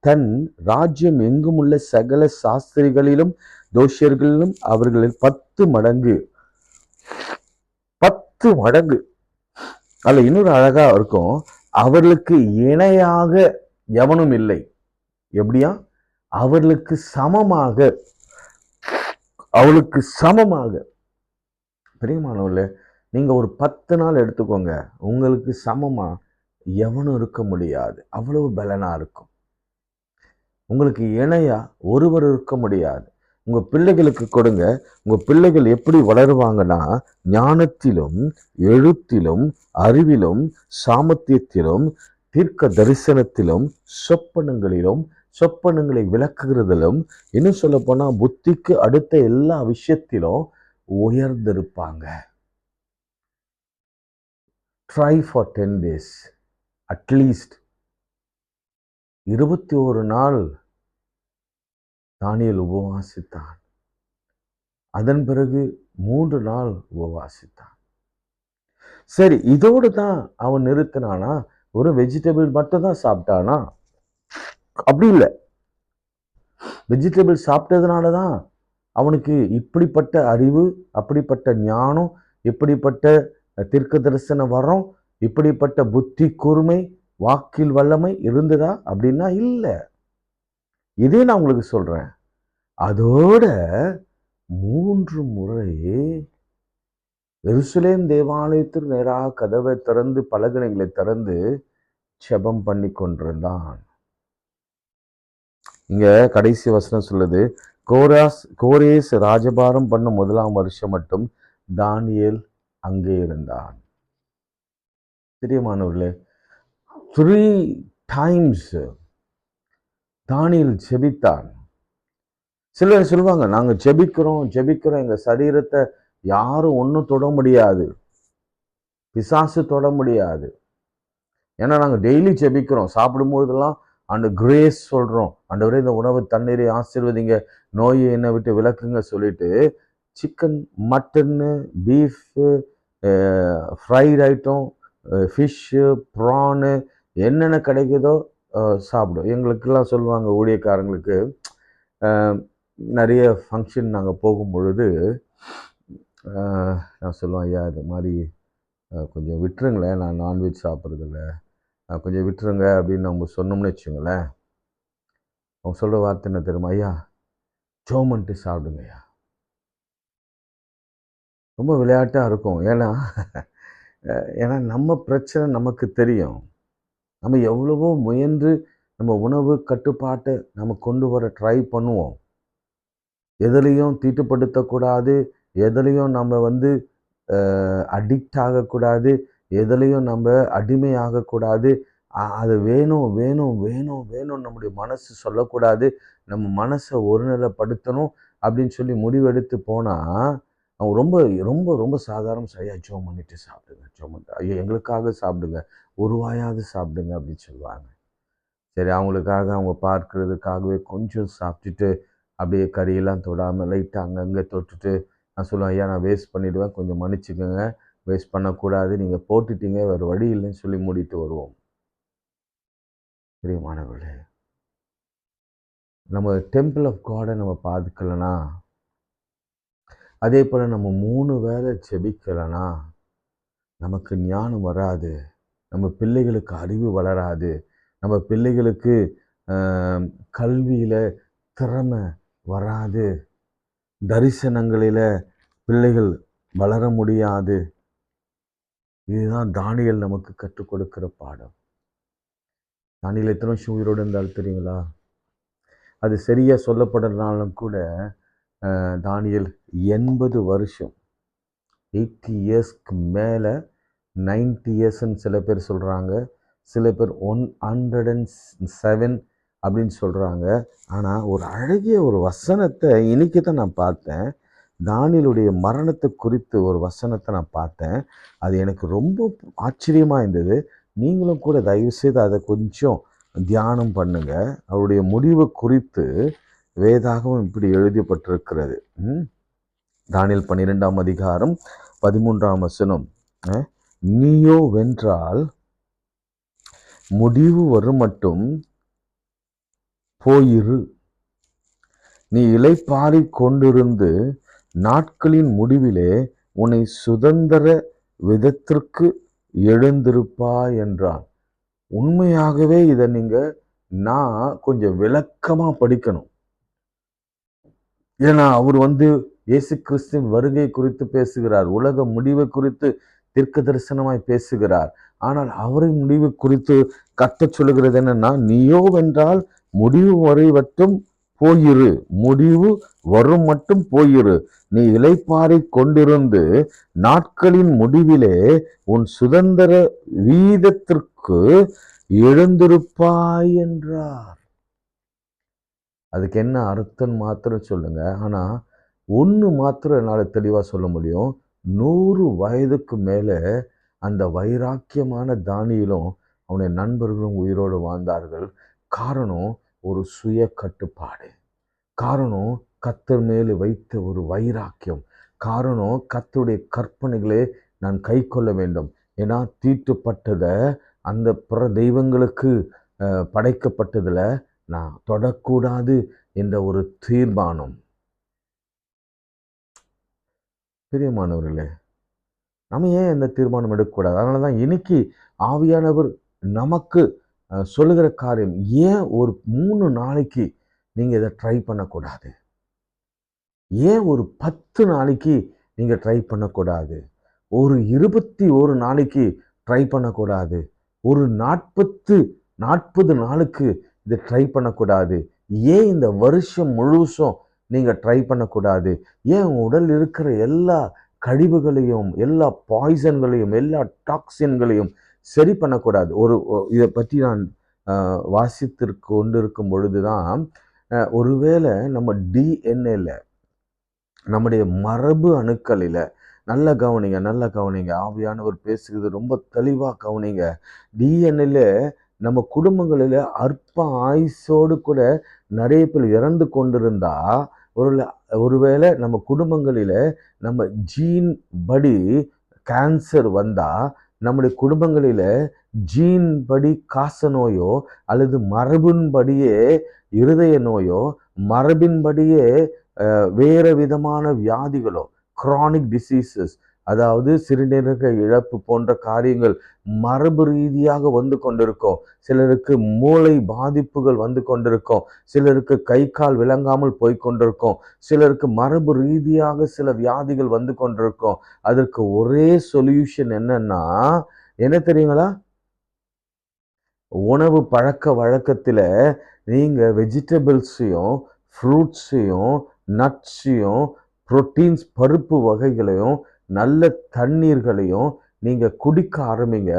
S1: தன் ராஜ்யம் எங்கும் உள்ள சகல சாஸ்திரிகளிலும் தோஷியர்களிலும் அவர்களில் 10 மடங்கு அதுல இன்னொரு அழகா இருக்கும், அவர்களுக்கு இணையாக எவனும் இல்லை. எப்படியா? அவர்களுக்கு சமமாக. பிரியமானவர்களே, நீங்க ஒரு 10 நாள் எடுத்துக்கோங்க, உங்களுக்கு சமமா எவனும் இருக்க முடியாது. அவ்வளவு பலனா இருக்கும். உங்களுக்கு இணையா ஒருவர் இருக்க முடியாது. உங்க பிள்ளைகளுக்கு கொடுங்க, உங்க பிள்ளைகள் எப்படி வளருவாங்கன்னா, ஞானத்திலும் எழுத்திலும் அறிவிலும் சாமர்த்தியத்திலும் தீர்க்க தரிசனத்திலும் சொப்பனங்களை விளக்குகிறதிலும், இன்னும் சொல்ல போனா புத்திக்கு அடுத்த எல்லா விஷயத்திலும் உயர்ந்திருப்பாங்க. Try for 10 days at least. 21 நாள் தானியேல் உபவாசித்தான். அதன் பிறகு 3 நாள் உபவாசித்தான். சரி, இதோடு தான் அவன் நிறுத்தினானா? ஒரு வெஜிடபிள் மட்டும் தான் சாப்பிட்டானா? அப்படி இல்லை. வெஜிடபிள் சாப்பிட்டதுனாலதான் அவனுக்கு இப்படிப்பட்ட அறிவு, அப்படிப்பட்ட ஞானம், இப்படிப்பட்ட தீர்க்க தரிசன வரம், இப்படிப்பட்ட புத்தி கூர்மை, வாக்கில் வல்லமை இருந்ததா அப்படின்னா இல்லை. இதே நான் உங்களுக்கு சொல்றேன். அதோட 3 முறை எருசலேம் தேவாலயத்திற்கு நேராக கதவை திறந்து பலகணிகளை திறந்து ஜெபம் பண்ணி கொண்டிருந்தான். இங்க கடைசி வசனம் சொல்லுது, கோரேஸ் ராஜபாரம் பண்ண 1ஆம் வருஷம் மட்டும் தானியேல் அங்கே இருந்தான். பிரியமானவர்களே, 3 times தானியேல் ஜெபித்தான். சிலர் சொல்லுவாங்க, நாங்க ஜெபிக்கிறோம் எங்க சரீரத்தை யாரும் ஒன்றும் தொட முடியாது, பிசாசு தொட முடியாது. ஏன்னா நாங்கள் டெய்லி ஜெபிக்கிறோம், சாப்பிடும்போதெல்லாம் அந்த கிரேஸ் சொல்கிறோம், ஆண்டவரே இந்த உணவு தண்ணீரை ஆசீர்வதிங்க, நோயை என்னை விட்டு விலக்குங்க சொல்லிட்டு சிக்கன், மட்டன்னு, beef, fried item, fish, prawn என்னென்ன கிடைக்குதோ சாப்பிடும். எங்களுக்கெல்லாம் சொல்லுவாங்க ஊழியக்காரங்களுக்கு, நிறைய ஃபங்க்ஷன் நாங்கள் போகும் பொழுது நான் சொல்லுவேன், ஐயா இது மாதிரி கொஞ்சம் விட்டுருங்களேன், நான் நான்வெஜ் சாப்பிட்றதில்ல, கொஞ்சம் விட்டுருங்க அப்படின்னு நம்ம சொன்னோம்னு வச்சுங்களேன், அவங்க சொல்கிற வார்த்தை என்ன தெரியுமா? ஐயா ஜெபம் பண்ணிட்டு சாப்பிடுங்க ஐயா. ரொம்ப விளையாட்டாக இருக்கும். ஏன்னா நம்ம பிரச்சனை நமக்கு தெரியும். நம்ம எவ்வளவோ முயன்று நம்ம உணவு கட்டுப்பாட்டை நம்ம கொண்டு வர ட்ரை பண்ணுவோம். எதுலேயும் தீட்டுப்படுத்தக்கூடாது, எதுலேயும் நம்ம அடிக்ட் ஆகக்கூடாது, எதுலேயும் நம்ம அடிமை ஆகக்கூடாது. அது வேணும் வேணும் வேணும் வேணும் நம்முடைய மனசு சொல்லக்கூடாது. நம்ம மனசை ஒருநிலைப்படுத்தணும் அப்படின்னு சொல்லி முடிவெடுத்து போனால் அவங்க ரொம்ப ரொம்ப ரொம்ப சாதாரண ஐயா ஜெபம் பண்ணிட்டு சாப்பிடுங்க, ஜெபம் பண்ணிட்டு ஐயா எங்களுக்காக சாப்பிடுங்க, ஒரு வாயாவது சாப்பிடுங்க அப்படின்னு சொல்லுவாங்க. சரி, அவங்களுக்காக அவங்க பார்க்கறதுக்காகவே கொஞ்சம் சாப்பிட்டுட்டு அப்படியே கறியெல்லாம் தொடாமல் லைட்டாக அங்கங்கே தொட்டுட்டு நான் சொல்லுவேன், ஐயா நான் வேஸ்ட் பண்ணிவிடுவேன், கொஞ்சம் மன்னிச்சுக்கோங்க, வேஸ்ட் பண்ணக்கூடாது, நீங்கள் போட்டுட்டீங்க வேறு வழி இல்லைன்னு சொல்லி மூடிட்டு வருவோம். பிரியமானவர்களே, நம்ம டெம்பிள் ஆஃப் காடை நம்ம பார்த்துக்கலனா, அதே போல் நம்ம 3 வேளை ஜெபிக்கலைன்னா நமக்கு ஞானம் வராது, நம்ம பிள்ளைகளுக்கு அறிவு வளராது, நம்ம பிள்ளைகளுக்கு கல்வியில் திறமை வராது, தரிசனங்களில் பிள்ளைகள் வளர முடியாது. இதுதான் தானியேல் நமக்கு கற்றுக் கொடுக்கிற பாடம். தானியேல் எத்தனை வருஷம் உயிரோடு இருந்தாலும் தெரியுங்களா? அது சரியாக சொல்லப்படுறதுனாலும் கூட தானியேல் 80 வருஷம், 80 இயர்ஸ்க்கு மேலே, 90 இயர்ஸ்ன்னு சில பேர் சொல்கிறாங்க, சில பேர் 107 அப்படின்னு சொல்கிறாங்க. ஆனால் ஒரு அழகிய ஒரு வசனத்தை இன்னைக்கு தான் நான் பார்த்தேன். தானியேலுடைய மரணத்தை குறித்து ஒரு வசனத்தை நான் பார்த்தேன். அது எனக்கு ரொம்ப ஆச்சரியமாக இருந்தது. நீங்களும் கூட தயவுசெய்து அதை கொஞ்சம் தியானம் பண்ணுங்க. அவருடைய முடிவு குறித்து வேதாகமம் இப்படி எழுதப்பட்டிருக்கிறது. தானியேல் 12ஆம் அதிகாரம் 13ஆம் வசனம், நீயோ வென்றால் முடிவு வரும் மட்டும் போயிரு, நீ இளைப்பாறி கொண்டிருந்து நாட்களின் முடிவிலே உன்னை சுதந்திர விதத்திற்கு எழுந்திருப்பாய் என்றான். உண்மையாகவே இதை நான் கொஞ்சம் விளக்கமாக படிக்கணும். ஏன்னா அவர் இயேசு கிறிஸ்துவின் வருகை குறித்து பேசுகிறார், உலக முடிவை குறித்து தீர்க்க தரிசனமாய் பேசுகிறார். ஆனால் அவரின் முடிவு குறித்து கர்த்தர் சொல்லுகிறது என்னன்னா, நீயோ வென்றால் முடிவு வரை மட்டும் போயிரு, முடிவு வரும் மட்டும் போயிரு, நீ இளைப்பாறை கொண்டிருந்து நாட்களின் முடிவிலே உன் சுதந்திர வீதத்திற்கு எழுந்திருப்பாய் என்றார். அதுக்கு என்ன அர்த்தம் மாத்திரம் சொல்லுங்க. ஆனால் ஒன்று மாத்திரம் என்னால் தெளிவாக சொல்ல முடியும். 100 வயதுக்கு மேலே அந்த வைராக்கியமான தானியேலும் அவனுடைய நண்பர்களும் உயிரோடு வாழ்ந்தார்கள். காரணம் ஒரு சுய கட்டுப்பாடு, காரணம் கர்த்தர் மேலே வைத்த ஒரு வைராக்கியம், காரணம் கர்த்தருடைய கற்பனைகளே நான் கை கொள்ள வேண்டும். ஏன்னா தீட்டுப்பட்டதை அந்த பிற தெய்வங்களுக்கு படைக்கப்பட்டதில் நான் தொடக்கூடாது என்ற ஒரு தீர்மானம். பிரியமானவர்களே, நம்ம ஏன் இந்த தீர்மானம் எடுக்கக்கூடாது? அதனால தான் இன்னைக்கு ஆவியானவர் நமக்கு சொல்லுகிற காரியம், ஏன் ஒரு 3 நாளைக்கு நீங்கள் இதை ட்ரை பண்ணக்கூடாது? ஏன் ஒரு 10 நாளைக்கு நீங்கள் ட்ரை பண்ணக்கூடாது? ஒரு 21 நாளைக்கு ட்ரை பண்ணக்கூடாது? ஒரு 40 நாளுக்கு இதை ட்ரை பண்ணக்கூடாது? ஏன் இந்த வருஷம் முழுசும் நீங்கள் ட்ரை பண்ணக்கூடாது? ஏன் உங்கள் உடல் இருக்கிற எல்லா கழிவுகளையும், எல்லா பாய்சன்களையும், எல்லா டாக்ஸின்களையும் சரி பண்ணக்கூடாது. இதை பற்றி நான் வாசித்திற்கு கொண்டிருக்கும் பொழுதுதான் ஒருவேளை நம்ம டிஎன்ஏல நம்முடைய மரபு அணுக்களில் நல்ல கவனிங்க, ஆவியானவர் பேசுகிறது ரொம்ப தெளிவாக கவனிங்க. டிஎன்ஏல நம்ம குடும்பங்களில் அற்ப ஆயுசோடு கூட நிறைய பேர் இறந்து கொண்டிருந்தா ஒருவேளை நம்ம குடும்பங்களில் நம்ம ஜீன் படி கேன்சர் வந்தா நம்முடைய குடும்பங்களில் ஜீன் படி காச நோயோ அல்லது மரபின்படியே இருதய நோயோ மரபின்படியே வேறு விதமான வியாதிகளோ கிரானிக் டிசீசஸ், அதாவது சிறுநீரக இழப்பு போன்ற காரியங்கள் மரபு ரீதியாக வந்து கொண்டிருக்கும். சிலருக்கு மூளை பாதிப்புகள் வந்து கொண்டிருக்கும், சிலருக்கு கை கால் விளங்காமல் போய்கொண்டிருக்கும், சிலருக்கு மரபு ரீதியாக சில வியாதிகள் வந்து கொண்டிருக்கும். அதற்கு ஒரே சொல்யூஷன் என்னன்னா என்ன தெரியுங்களா? உணவு பழக்க வழக்கத்தில் நீங்கள் வெஜிடபிள்ஸையும் ஃப்ரூட்ஸையும் நட்ஸையும் புரோட்டீன்ஸ் பருப்பு வகைகளையும் நல்ல தண்ணீர்களையும் நீங்கள் குடிக்க ஆரம்பிங்க.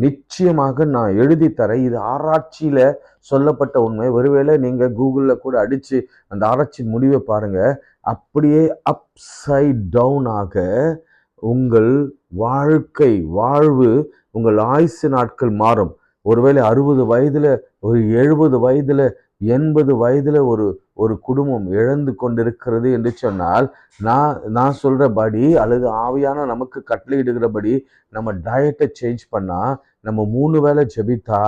S1: நிச்சயமாக நான் எழுதி தரேன். இது ஆராய்ச்சியில் சொல்லப்பட்ட உண்மை. ஒருவேளை நீங்கள் கூகுளில் கூட அடித்து அந்த ஆராய்ச்சி முடிவை பாருங்கள். அப்படியே அப்சைட் டவுனாக உங்கள் வாழ்வு உங்கள் ஆயுசு நாட்கள் மாறும். ஒருவேளை 60 வயதில், ஒரு 70 வயதில், 80 வயதில் ஒரு குடும்பம் இழந்து கொண்டிருக்கிறது என்று சொன்னால், நான் சொல்கிறபடி அல்லது ஆவியான நமக்கு கட்டளையிடுகிறபடி நம்ம டயட்டை சேஞ்ச் பண்ணால், நம்ம 3 வேளை ஜெபித்தா,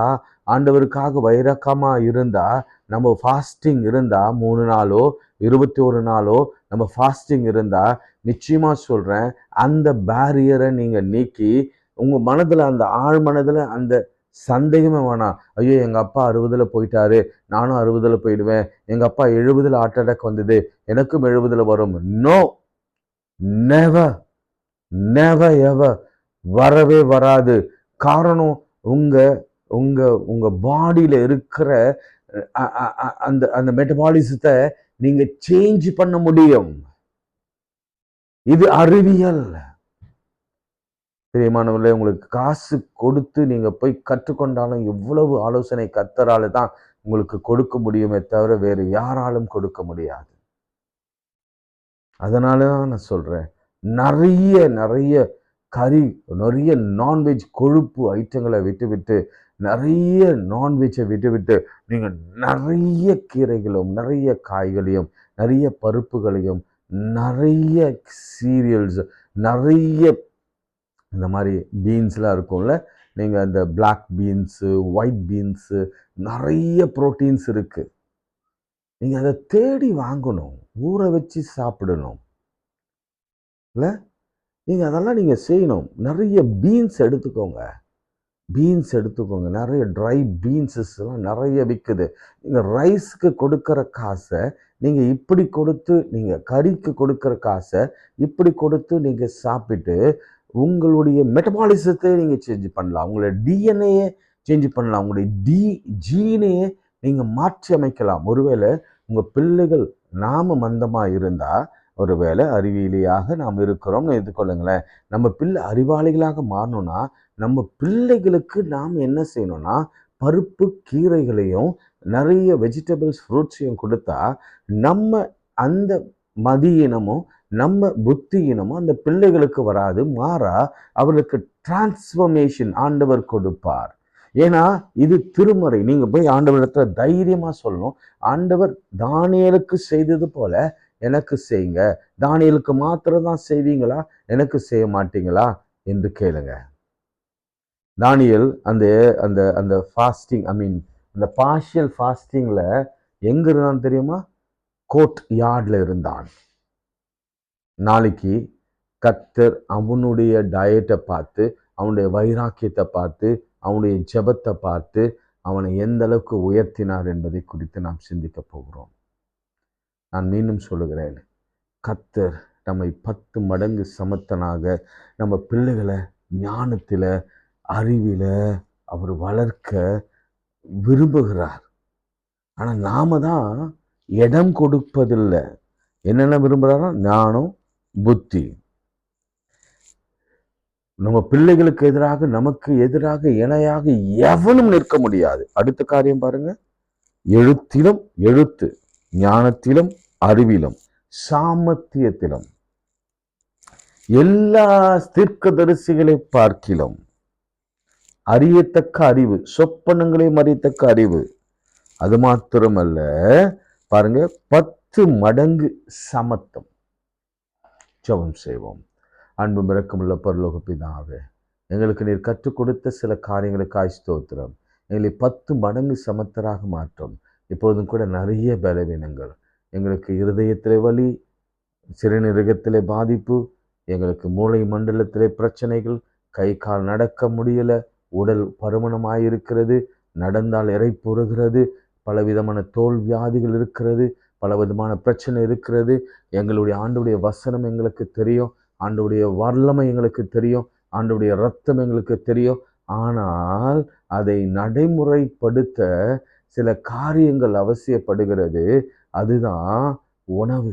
S1: ஆண்டவருக்காக வைரக்கமாக இருந்தால், நம்ம ஃபாஸ்டிங் இருந்தால் 3 நாளோ 21 நாளோ நம்ம ஃபாஸ்டிங் இருந்தால், நிச்சயமாக சொல்கிறேன், அந்த பேரியரை நீங்கள் நீக்கி உங்கள் மனதில், அந்த ஆழ் மனதில் அந்த சந்தேகமே வேணாம். ஐயோ, எங்கள் அப்பா 60 போயிட்டாரு, நானும் 60 போயிடுவேன். எங்கள் அப்பா 70 ஹார்ட் அட்டாக் வந்தது, எனக்கும் 70 வரும். நோ, நெவர் நெவர் எவர், வரவே வராது. காரணம், உங்க உங்க உங்க பாடியில இருக்கிற அந்த அந்த மெட்டபாலிசத்தை நீங்க சேஞ்ச் பண்ண முடியும். இது அறிவியல். பிரியமானவர்களே, உங்களுக்கு காசு கொடுத்து நீங்க போய் கற்றுக்கொண்டாலும் எவ்வளவு ஆலோசனை கர்த்தரால தான் உங்களுக்கு கொடுக்க முடியுமே தவிர வேறு யாராலும் கொடுக்க முடியாது. அதனாலதான் நான் சொல்றேன், நிறைய கறி, நிறைய நான்வெஜ் கொழுப்பு ஐட்டங்களை விட்டு நிறைய நான்வெஜ்ஜை விட்டு நீங்க நிறைய கீரைகளும் நிறைய காய்களையும் நிறைய பருப்புகளையும் நிறைய சீரியல்ஸ், நிறைய இந்த மாதிரி பீன்ஸ்லாம் இருக்கும்ல, நீங்கள் அந்த பிளாக் பீன்ஸு, ஒயிட் பீன்ஸு, நிறைய ப்ரோட்டீன்ஸ் இருக்குது. நீங்கள் அதை தேடி வாங்கணும், ஊற வச்சு சாப்பிடணும் இல்லை? நீங்கள் அதெல்லாம் நீங்கள் செய்யணும். நிறைய பீன்ஸ் எடுத்துக்கோங்க, நிறைய ட்ரை பீன்ஸஸ்லாம் நிறைய விற்குது. நீங்கள் ரைஸ்க்கு கொடுக்குற காசை நீங்கள் இப்படி கொடுத்து, நீங்கள் கறிக்கு கொடுக்குற காசை இப்படி கொடுத்து நீங்கள் சாப்பிட்டு உங்களுடைய மெட்டபாலிசத்தை நீங்கள் சேஞ்ச் பண்ணலாம், உங்களுடைய டிஎன்ஏயை சேஞ்ச் பண்ணலாம், உங்களுடைய ஜீனையே நீங்கள் மாற்றி அமைக்கலாம். ஒருவேளை உங்கள் பிள்ளைகள் நாம மந்தமாக இருந்தால், ஒருவேளை அறிவியலியாக நாம் இருக்கிறோம்னு எடுத்துக்கொள்ளுங்களேன். நம்ம பிள்ளை அறிவாளிகளாக மாறணும்னா நம்ம பிள்ளைகளுக்கு நாம் என்ன செய்யணும்னா பருப்பு கீரைகளையும் நிறைய வெஜிடபிள்ஸ் ஃப்ரூட்ஸையும் கொடுத்தா நம்ம அந்த மதியினமும் நம்ம புத்தியினமும் அந்த பிள்ளைகளுக்கு வராது. மாறா அவர்களுக்கு டிரான்ஸ்ஃபர்மேஷன் ஆண்டவர் கொடுப்பார். ஏன்னா இது திருமறை. நீங்க போய் ஆண்டவரிடத்துல தைரியமா சொல்லணும், ஆண்டவர் தானியேலுக்கு செய்தது போல எனக்கு செய்யுங்க. தானியேலுக்கு மாத்திரம் தான் செய்வீங்களா, எனக்கு செய்ய மாட்டீங்களா என்று கேளுங்க. தானியேல் அந்த அந்த அந்த ஃபாஸ்டிங், அந்த பார்ஷியல் ஃபாஸ்டிங்ல எங்க இருந்தான் தெரியுமா? கோர்ட் யார்ட்ல இருந்தான். நாளைக்கு கர்த்தர் அவனுடைய டயட்டை பார்த்து, அவனுடைய வைராக்கியத்தை பார்த்து, அவனுடைய ஜெபத்தை பார்த்து அவனை எந்த அளவுக்கு உயர்த்தினார் என்பதை குறித்து நாம் சிந்திக்க போகிறோம். நான் மீண்டும் சொல்லுகிறேன், கர்த்தர் நம்மை 10 மடங்கு சமத்தனாக நம்ம பிள்ளைகளை ஞானத்தில் அறிவில அவர் வளர்க்க விரும்புகிறார். ஆனால் நாம தான் இடம் கொடுப்பதில்லை. என்னென்ன விரும்புகிறாரோ ஞானம், புத்தி. நம்ம பிள்ளைகளுக்கு எதிராக, நமக்கு எதிராக, இணையாக எவனும் நிற்க முடியாது. அடுத்த காரியம் பாருங்க, எழுத்திலும் எழுத்து, ஞானத்திலும் அறிவிலும், சாமர்த்தியத்திலும், எல்லா தீர்க்கதரிசிகளை பார்க்கிலும் அறியத்தக்க அறிவு, சொப்பனங்களையும் அறியத்தக்க அறிவு. அது மாத்திரமல்ல, பாருங்க, 10 மடங்கு சமத்துவம். ஜெபம் செய்வோம். அன்பு இரக்கமுள்ள பரலோக பிதாவே, எங்களுக்கு நீர் கற்றுக் கொடுத்த சில காரியங்களுக்காய் ஸ்தோத்திரம். எங்களை 10 மடங்கு சமத்தராக மாற்றும். இப்போதும் கூட நிறைய பலவீனங்கள், எங்களுக்கு இருதயத்திலே வலி, சிறுநீரகத்திலே பாதிப்பு, எங்களுக்கு மூளை மண்டலத்திலே பிரச்சனைகள், கை கால் நடக்க முடியல, உடல் பருமனமாயிருக்கிறது, நடந்தால் இறைப்புறுகிறது, பலவிதமான தோல் வியாதிகள் இருக்கிறது, பலவிதமான பிரச்சனை இருக்கிறது. எங்களுடைய ஆண்டவருடைய வசனம் எங்களுக்கு தெரியும், ஆண்டவருடைய வல்லமை எங்களுக்கு தெரியும், ஆண்டவருடைய இரத்தம் எங்களுக்கு தெரியும். ஆனால் அதை நடைமுறைப்படுத்த சில காரியங்கள் அவசியப்படுகிறது. அதுதான் உணவு.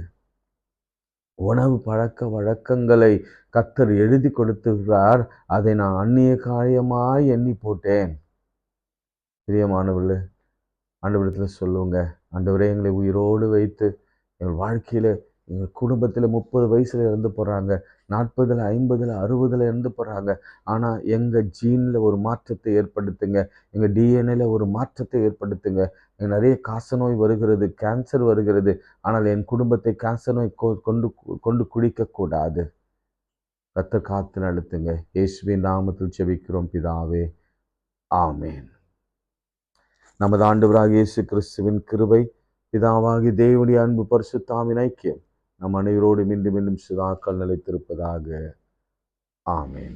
S1: உணவு பழக்க வழக்கங்களை கர்த்தர் எழுதி கொடுத்துகிறார். அதை நான் அந்நிய காரியமாய் எண்ணி போட்டேன். பிரியமானவர்களே, ஆண்டவரிடத்தில் சொல்லுங்க, ஆண்டவரே, எங்களை உயிரோடு வைத்து எங்கள் வாழ்க்கையில், எங்கள் குடும்பத்தில் 30 வயசில் இறந்து போகிறாங்க, 40, 50, 60 இறந்து போகிறாங்க. ஆனால் எங்கள் ஜீனில் ஒரு மாற்றத்தை ஏற்படுத்துங்க, எங்கள் டிஎன்ஏல ஒரு மாற்றத்தை ஏற்படுத்துங்க. எனக்கு நிறைய காசநோய் வருகிறது, கேன்சர் வருகிறது. ஆனால் என் குடும்பத்தை கேன்சர் நோய் கொண்டு கொண்டு குடிக்கக்கூடாது. கர்த்தர் காத்து நடத்துங்க. இயேசுவின் நாமத்தில் ஜெபிக்கிறோம் பிதாவே, ஆமேன். நமது ஆண்டவராகிய இயேசு கிறிஸ்துவின் கிருபை, பிதாவாகிய தேவனுடைய அன்பு, பரிசுத்தாவின் ஐக்கியம் நம் அனைவரோடு மீண்டும் மீண்டும் சதாக்கள் நிலைத்திருப்பதாக. ஆமேன்.